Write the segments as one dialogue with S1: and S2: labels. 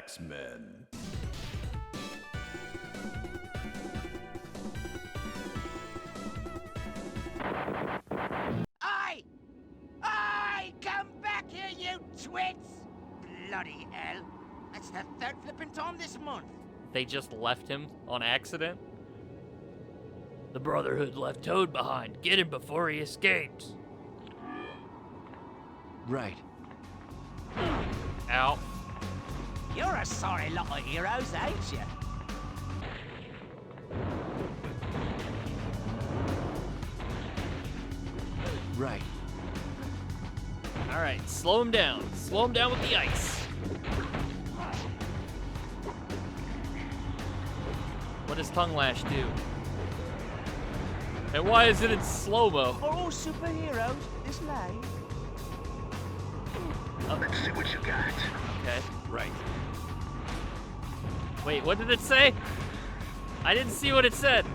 S1: X-Men.
S2: Aye! Aye! Come back here, you twits! Bloody hell. That's the third flipping time this month.
S3: They just left him on accident? The Brotherhood left Toad behind. Get him before he escapes.
S4: Right.
S3: Ow.
S2: You're a sorry lot of heroes, ain't you?
S4: Right.
S3: Alright, slow him down. Slow him down with the ice. What does Tongue Lash do? And why is it in slow-mo?
S2: For all superheroes, this lane.
S5: Let's see what you got.
S3: Okay.
S4: Right.
S3: Wait, what did it say? I didn't see what it said.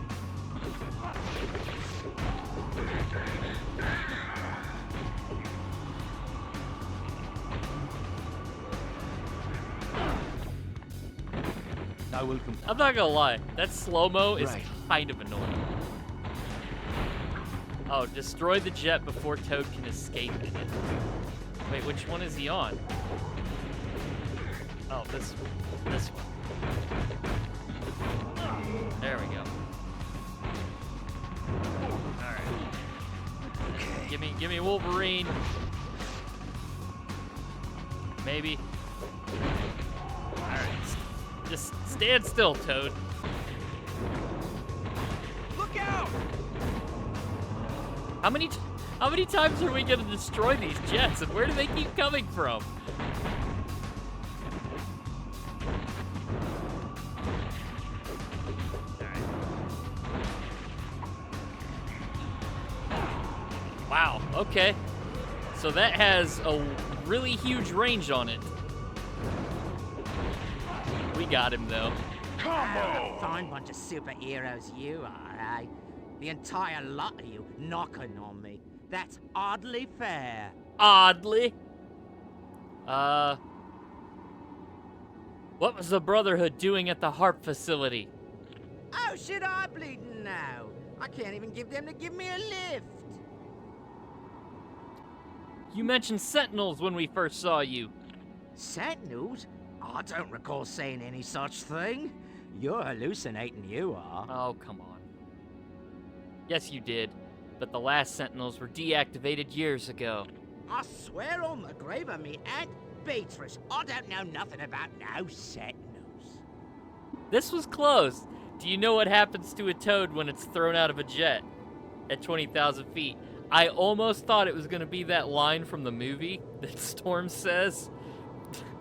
S4: I will complete.
S3: I'm not gonna lie, that slow-mo is
S4: Right.
S3: kind of annoying. Oh, destroy the jet before Toad can escape in it. Wait, which one is he on? Oh, this one. There we go. Alright.
S4: Okay.
S3: Give me Wolverine. Maybe. Alright. Just stand still, Toad.
S2: Look out!
S3: How many times are we gonna destroy these jets, and where do they keep coming from? Wow, okay. So that has a really huge range on it. We got him, though.
S2: A fine bunch of superheroes you are, eh? The entire lot of you knocking on me. That's oddly fair.
S3: Oddly. What was the Brotherhood doing at the HARP facility?
S2: Oh, should I bleeding now? I can't even give them to give me a lift.
S3: You mentioned Sentinels when we first saw you.
S2: Sentinels? I don't recall saying any such thing. You're hallucinating, you are.
S3: Oh, come on. Yes, you did. But the last Sentinels were deactivated years ago.
S2: I swear on the grave of me Aunt Beatrice, I don't know nothing about no Sentinels.
S3: This was close. Do you know what happens to a toad when it's thrown out of a jet at 20,000 feet? I almost thought it was going to be that line from the movie that Storm says,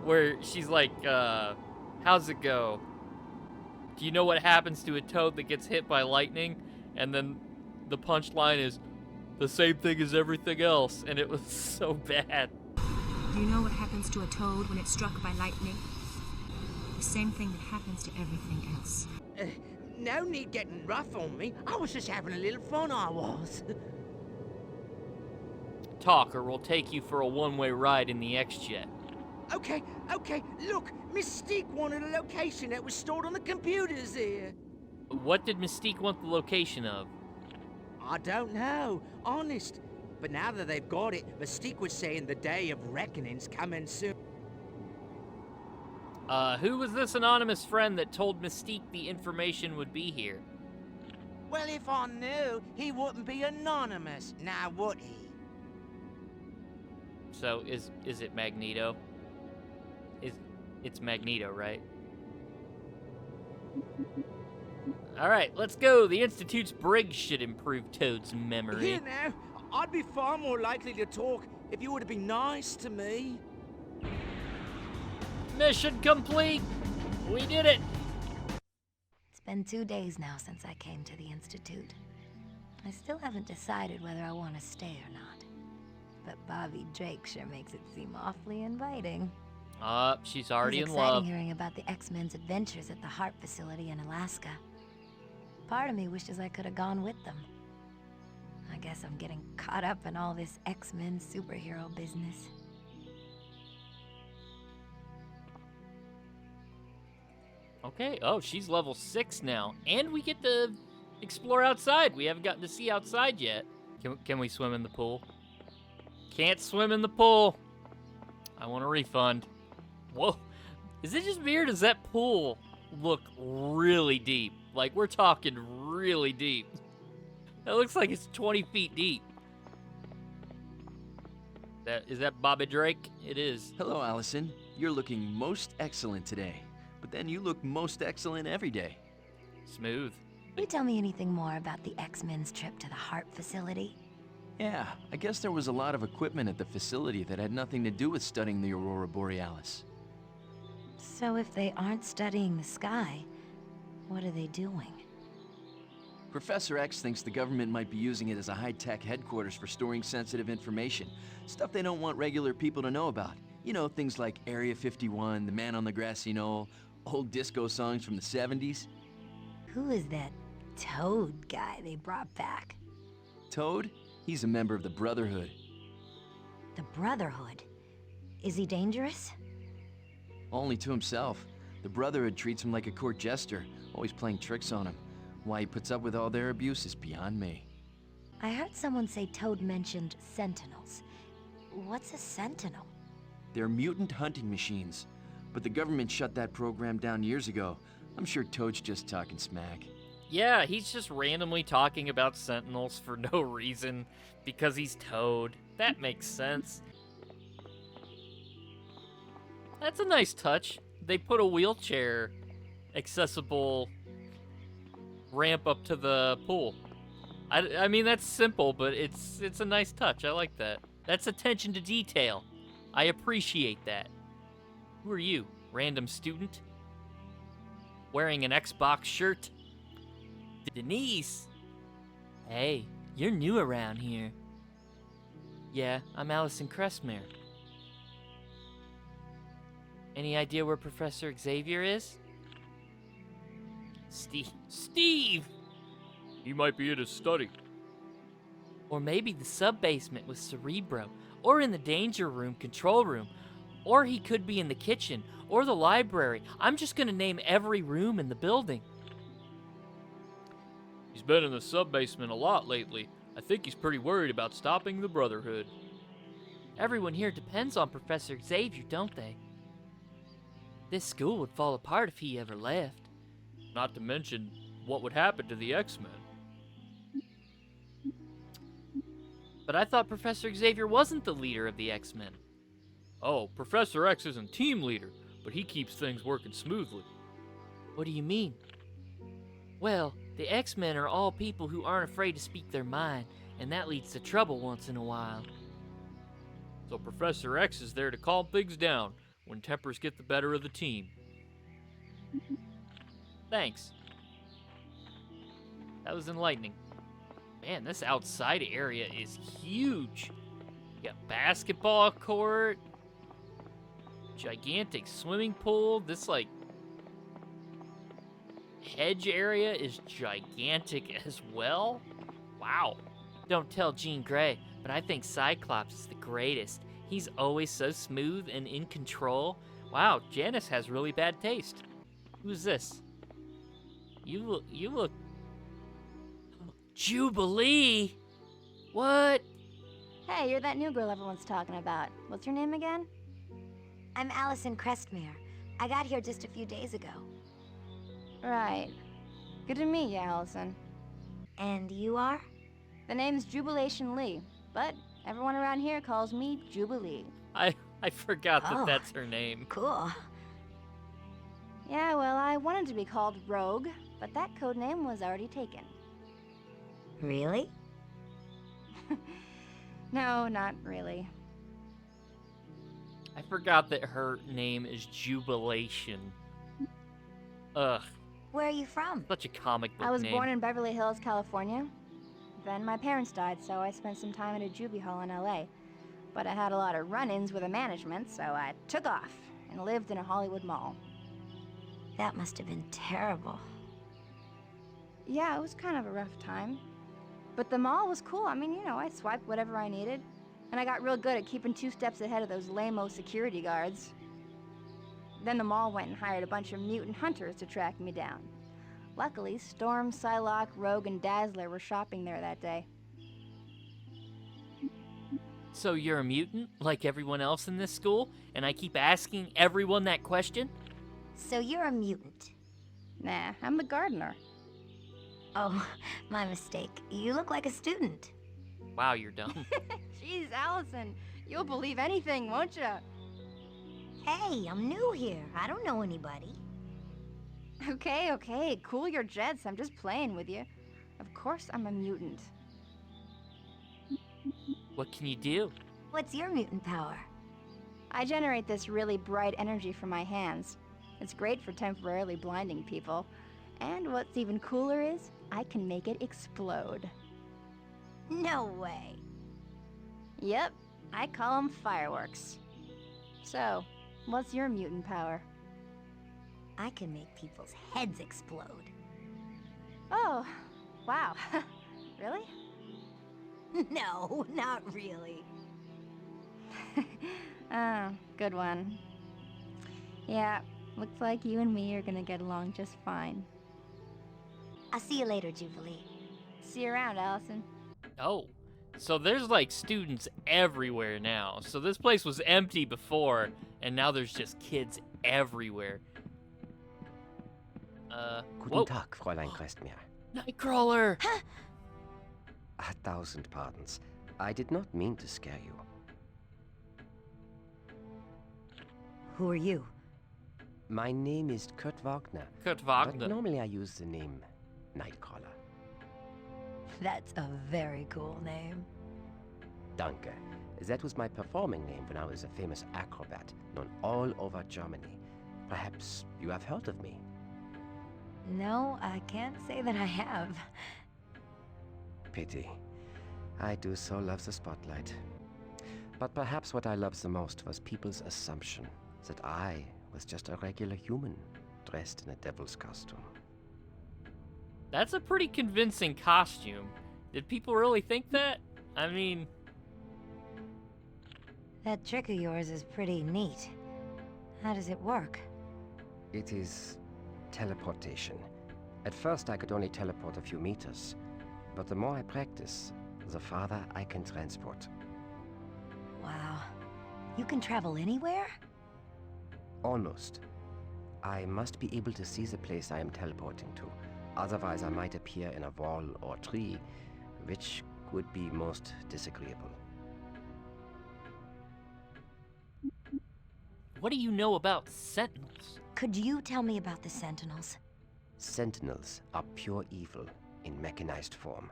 S3: where she's like, how's it go? Do you know what happens to a toad that gets hit by lightning? And then the punchline is, the same thing as everything else, and it was so bad.
S6: Do you know what happens to a toad when it's struck by lightning? The same thing that happens to everything else.
S2: No need getting rough on me. I was just having a little fun, I was.
S3: Talk, or we'll take you for a one-way ride in the X-Jet.
S2: Okay, look, Mystique wanted a location that was stored on the computers here.
S3: What did Mystique want the location of?
S2: I don't know, honest. But now that they've got it, Mystique was saying the day of reckoning's coming soon.
S3: Who was this anonymous friend that told Mystique the information would be here?
S2: Well, if I knew, he wouldn't be anonymous, now would he?
S3: So, is it Magneto? It's Magneto, right? Alright, let's go. The Institute's brig should improve Toad's memory.
S2: Here now, I'd be far more likely to talk if you were to be nice to me.
S3: Mission complete! We did it!
S7: It's been 2 days now since I came to the Institute. I still haven't decided whether I want to stay or not. But Bobby Drake sure makes it seem awfully inviting.
S3: She's already in love.
S7: It was exciting hearing about the X-Men's adventures at the HARP facility in Alaska. Part of me wishes I could have gone with them. I guess I'm getting caught up in all this X-Men superhero business.
S3: Okay, oh, she's level 6 now. And we get to explore outside. We haven't gotten to see outside yet. Can we swim in the pool? Can't swim in the pool. I want a refund. Whoa. Is it just weird? Does that pool look really deep? Like, we're talking really deep. That looks like it's 20 feet deep. Is that Bobby Drake? It is.
S1: Hello, Allison. You're looking most excellent today. But then you look most excellent every day.
S3: Smooth.
S7: Can you tell me anything more about the X-Men's trip to the Heart facility?
S1: Yeah, I guess there was a lot of equipment at the facility that had nothing to do with studying the Aurora Borealis.
S7: So if they aren't studying the sky, what are they doing?
S1: Professor X thinks the government might be using it as a high-tech headquarters for storing sensitive information. Stuff they don't want regular people to know about. You know, things like Area 51, the Man on the Grassy Knoll, old disco songs from the 70s.
S7: Who is that Toad guy they brought back?
S1: Toad? He's a member of the Brotherhood.
S7: The Brotherhood? Is he dangerous?
S1: Only to himself. The Brotherhood treats him like a court jester, always playing tricks on him. Why he puts up with all their abuse is beyond me.
S7: I heard someone say Toad mentioned Sentinels. What's a Sentinel?
S1: They're mutant hunting machines. But the government shut that program down years ago. I'm sure Toad's just talking smack.
S3: Yeah, he's just randomly talking about Sentinels for no reason because he's Toad. That makes sense. That's a nice touch. They put a wheelchair accessible ramp up to the pool. I mean, that's simple, but it's a nice touch. I like that. That's attention to detail. I appreciate that. Who are you, random student? Wearing an Xbox shirt? Denise! Hey, you're new around here. Yeah, I'm Allison Crestmere. Any idea where Professor Xavier is? Steve!
S4: He might be in his study.
S3: Or maybe the sub-basement with Cerebro, or in the danger room, control room, or he could be in the kitchen, or the library. I'm just gonna name every room in the building.
S4: He's been in the sub-basement a lot lately. I think he's pretty worried about stopping the Brotherhood.
S3: Everyone here depends on Professor Xavier, don't they? This school would fall apart if he ever left.
S4: Not to mention what would happen to the X-Men.
S3: But I thought Professor Xavier wasn't the leader of the X-Men.
S4: Oh, Professor X isn't team leader, but he keeps things working smoothly.
S3: What do you mean? Well, the X-Men are all people who aren't afraid to speak their mind, and that leads to trouble once in a while.
S4: So Professor X is there to calm things down when tempers get the better of the team.
S3: Thanks. That was enlightening. Man, this outside area is huge. You got basketball court, gigantic swimming pool. This, like, hedge area is gigantic as well. Wow. Don't tell Jean Grey, but I think Cyclops is the greatest. He's always so smooth and in control. Wow, Janice has really bad taste. Who's this? You look... Jubilee? What?
S5: Hey, you're that new girl everyone's talking about. What's your name again?
S7: I'm Allison Crestmere. I got here just a few days ago.
S5: Right. Good to meet you, Allison.
S7: And you are?
S5: The name's Jubilation Lee, but everyone around here calls me Jubilee.
S3: I forgot that
S7: Oh.
S3: that's her name.
S7: Cool.
S5: Yeah, well, I wanted to be called Rogue, but that code name was already taken.
S7: Really?
S5: No, not really.
S3: I forgot that her name is Jubilation. Ugh,
S7: Where are you from?
S3: such a comic book
S5: I was
S3: name.
S5: born in Beverly Hills, California. Then my parents died, so I spent some time at a juvie hall in LA. But I had a lot of run-ins with the management, so I took off and lived in a Hollywood mall.
S7: That must have been terrible.
S5: Yeah, it was kind of a rough time. But the mall was cool. I mean, you know, I swiped whatever I needed. And I got real good at keeping 2 steps ahead of those lame-o security guards. Then the mall went and hired a bunch of mutant hunters to track me down. Luckily, Storm, Psylocke, Rogue, and Dazzler were shopping there that day.
S3: So you're a mutant, like everyone else in this school, and I keep asking everyone that question?
S7: So you're a mutant.
S5: Nah, I'm the gardener.
S7: Oh, my mistake. You look like a student.
S3: Wow, you're dumb.
S5: Jeez, Allison, you'll believe anything, won't ya?
S7: Hey, I'm new here. I don't know anybody.
S5: Okay, cool your jets. I'm just playing with you. Of course I'm a mutant.
S3: What can you do?
S7: What's your mutant power?
S5: I generate this really bright energy from my hands. It's great for temporarily blinding people. And what's even cooler is, I can make it explode.
S7: No way.
S5: Yep, I call them fireworks. So, what's your mutant power?
S7: I can make people's heads explode.
S5: Oh, wow. Really?
S7: No, not really.
S5: Oh, good one. Yeah, looks like you and me are gonna get along just fine.
S7: I'll see you later, Jubilee.
S5: See you around, Allison.
S3: Oh, so there's like students everywhere now. So this place was empty before, and now there's just kids everywhere.
S8: Guten Tag, Fräulein Crestmeer.
S3: Nightcrawler!
S8: 1,000 pardons. I did not mean to scare you.
S7: Who are you?
S8: My name is Kurt Wagner.
S3: Kurt
S8: But
S3: Wagner.
S8: normally I use the name Nightcrawler.
S7: That's a very cool name.
S8: Danke. That was my performing name when I was a famous acrobat, known all over Germany. Perhaps you have heard of me.
S7: No, I can't say that I have.
S8: Pity. I do so love the spotlight. But perhaps what I loved the most was people's assumption that I was just a regular human dressed in a devil's costume.
S3: That's a pretty convincing costume. Did people really think that? I mean...
S7: That trick of yours is pretty neat. How does it work?
S8: It is teleportation. At first I could only teleport a few meters, but the more I practice, the farther I can transport.
S7: Wow. You can travel anywhere?
S8: Almost. I must be able to see the place I am teleporting to. Otherwise I might appear in a wall or tree, which would be most disagreeable.
S3: What do you know about Sentinels?
S7: Could you tell me about the Sentinels?
S8: Sentinels are pure evil in mechanized form.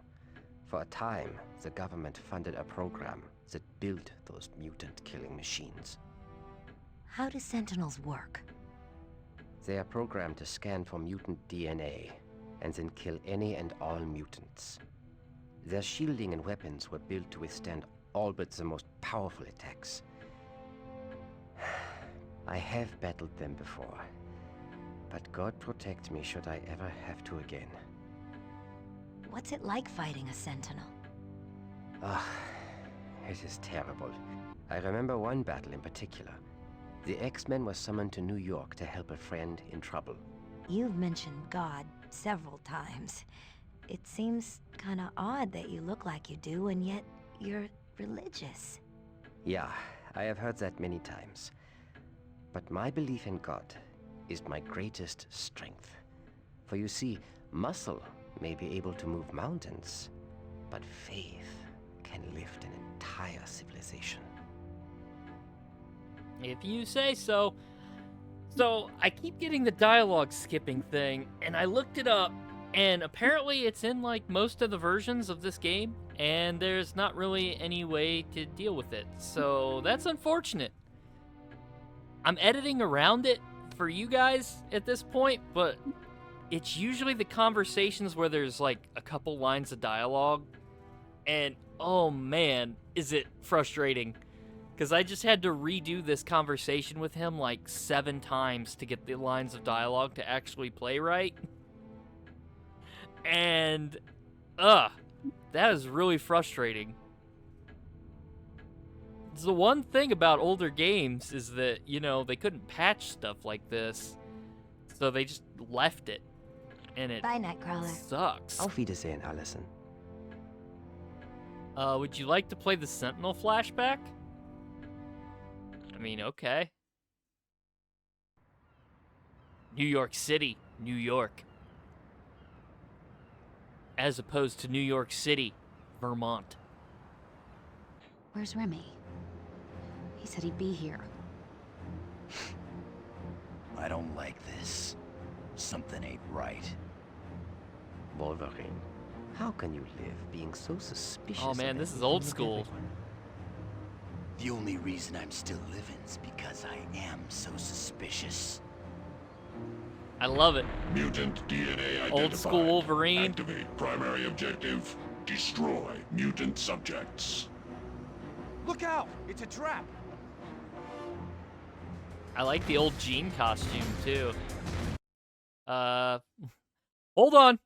S8: For a time, the government funded a program that built those mutant-killing machines.
S7: How do Sentinels work?
S8: They are programmed to scan for mutant DNA and then kill any and all mutants. Their shielding and weapons were built to withstand all but the most powerful attacks. I have battled them before, but God protect me should I ever have to again.
S7: What's it like fighting a Sentinel?
S8: Ah, it is terrible. I remember one battle in particular. The X-Men were summoned to New York to help a friend in trouble.
S7: You've mentioned God several times. It seems kinda odd that you look like you do, and yet you're religious.
S8: Yeah, I have heard that many times. But my belief in God is my greatest strength. For you see, muscle may be able to move mountains, but faith can lift an entire civilization.
S3: If you say so. So, I keep getting the dialogue skipping thing, and I looked it up, and apparently it's in, like, most of the versions of this game, and there's not really any way to deal with it. So, that's unfortunate. I'm editing around it for you guys at this point, but it's usually the conversations where there's, like, a couple lines of dialogue, and, oh man, is it frustrating. Because I just had to redo this conversation with him like 7 times to get the lines of dialogue to actually play right. And, that is really frustrating. the one thing about older games is that, you know, they couldn't patch stuff like this. So they just left it. And it
S7: Bye, Nightcrawler.
S3: sucks.
S8: Auf Wiedersehen, Allison.
S3: Would you like to play the Sentinel flashback? I mean, okay. New York City, New York. As opposed to New York City, Vermont.
S9: Where's Remy? He said he'd be here.
S10: I don't like this. Something ain't right.
S8: Wolverine, how can you live being so suspicious?
S3: Oh man,
S8: of
S3: this is
S8: everything
S3: old
S8: and
S3: school.
S8: everyone?
S10: The only reason I'm still living's because I am so suspicious.
S3: I love it.
S11: Mutant DNA identified.
S3: Old school Wolverine.
S11: Activate primary objective. Destroy mutant subjects.
S12: Look out! It's a trap!
S3: I like the old Jean costume too. Hold on.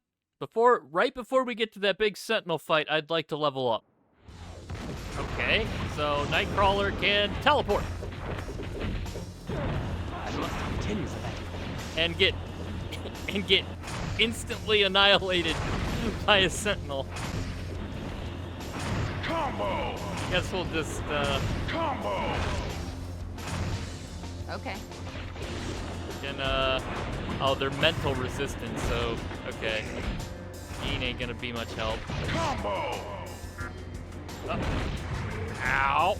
S3: Right before we get to that big Sentinel fight, I'd like to level up. Okay, so Nightcrawler can teleport.
S8: I must continue for that.
S3: And get instantly annihilated by a Sentinel.
S11: Combo!
S3: Guess we'll just
S11: Combo!
S9: Okay.
S3: oh, they're mental resistant, so okay. Jean ain't gonna be much help.
S11: Combo!
S3: Ow!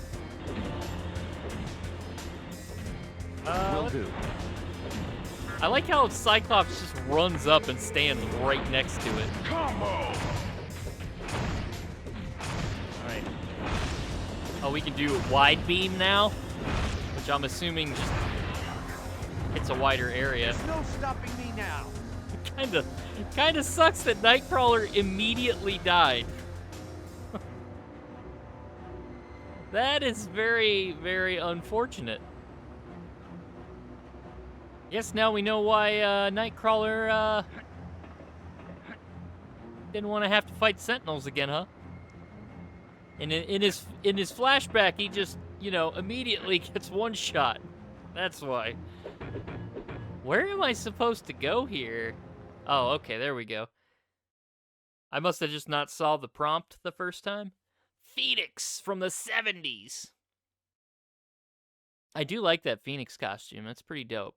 S8: Will do.
S3: I like how Cyclops just runs up and stands right next to it.
S11: Combo!
S3: Alright. Oh, we can do wide beam now? Which I'm assuming just hits a wider area.
S12: There's no stopping me now.
S3: Kinda sucks that Nightcrawler immediately died. That is very, very unfortunate. Yes, now we know why Nightcrawler didn't want to have to fight Sentinels again, huh? And in his flashback, he just, you know, immediately gets one shot. That's why. Where am I supposed to go here? Oh, okay, there we go. I must have just not saw the prompt the first time. Phoenix from the 70s. I do like that Phoenix costume. That's pretty dope.